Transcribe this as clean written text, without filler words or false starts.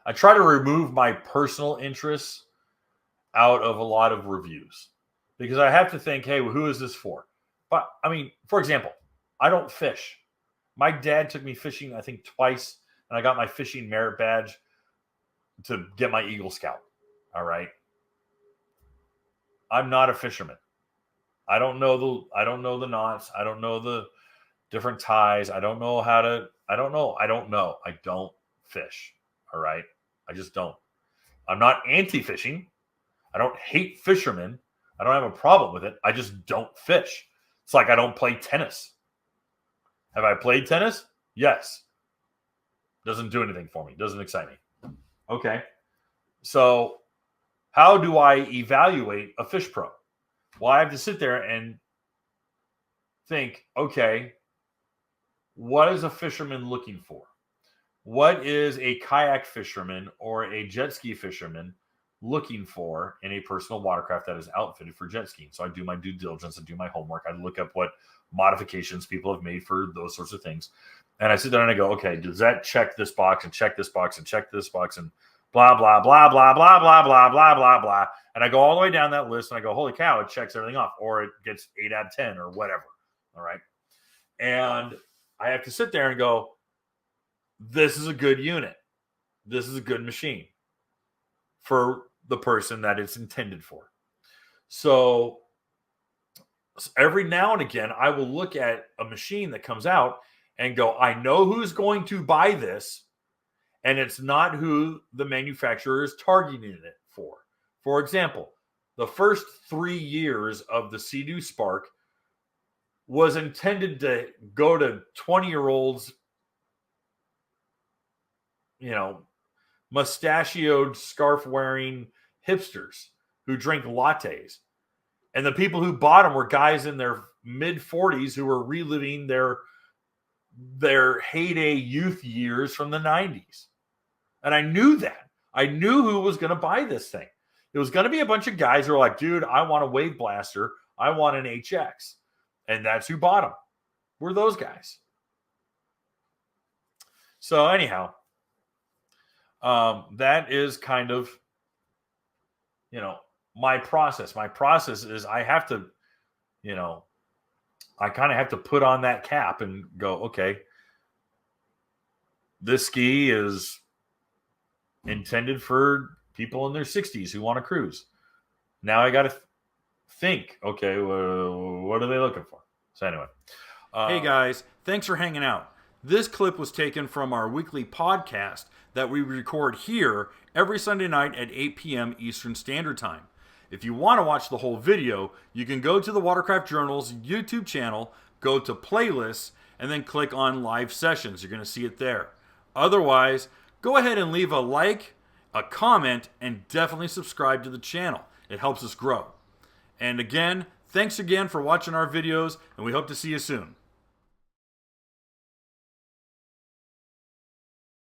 I try to remove my personal interests out of a lot of reviews because I have to think, hey, well, who is this for? But I mean, for example, I don't fish. My dad took me fishing, I think, twice, and I got my fishing merit badge to get my Eagle Scout. All right. I'm not a fisherman. I don't know the knots. I don't know the different ties. I don't know. I don't fish. All right. I just don't. I'm not anti-fishing. I don't hate fishermen. I don't have a problem with it. I just don't fish. It's like I don't play tennis. Have I played tennis? Yes. Doesn't do anything for me. Doesn't excite me. Okay. So how do I evaluate a fish pro? Well, I have to sit there and think, okay, what is a fisherman looking for? What is a kayak fisherman or a jet ski fisherman looking for in a personal watercraft that is outfitted for jet skiing? So I do my due diligence, I do my homework, I look up what modifications people have made for those sorts of things. And I sit down and I go, okay, does that check this box and check this box and check this box and blah, blah, blah, blah, blah, blah, blah, blah, blah, blah. And I go all the way down that list and I go, holy cow, it checks everything off. Or it gets 8 out of 10 or whatever. All right. And I have to sit there and go, this is a good unit. This is a good machine for the person that it's intended for. So every now and again, I will look at a machine that comes out and go, I know who's going to buy this, and it's not who the manufacturer is targeting it for. For example, the first 3 years of the Sea-Doo Spark was intended to go to 20-year-olds, mustachioed, scarf-wearing hipsters who drink lattes. And the people who bought them were guys in their mid-40s who were reliving their heyday youth years from the 90s. And I knew that. I knew who was going to buy this thing. It was going to be a bunch of guys who were like, dude, I want a Wave Blaster. I want an HX. And that's who bought them. Were those guys. So anyhow, that is kind of, my process. My process is I have to, I kind of have to put on that cap and go, okay, this ski is intended for people in their 60s who want to cruise. Now I got to think, okay, what are they looking for? So anyway. Hey guys, thanks for hanging out. This clip was taken from our weekly podcast that we record here every Sunday night at 8 p.m. Eastern Standard Time. If you want to watch the whole video, you can go to the Watercraft Journal's YouTube channel, go to playlists, and then click on live sessions. You're going to see it there. Otherwise, go ahead and leave a like, a comment, and definitely subscribe to the channel. It helps us grow. And again, thanks again for watching our videos, and we hope to see you soon.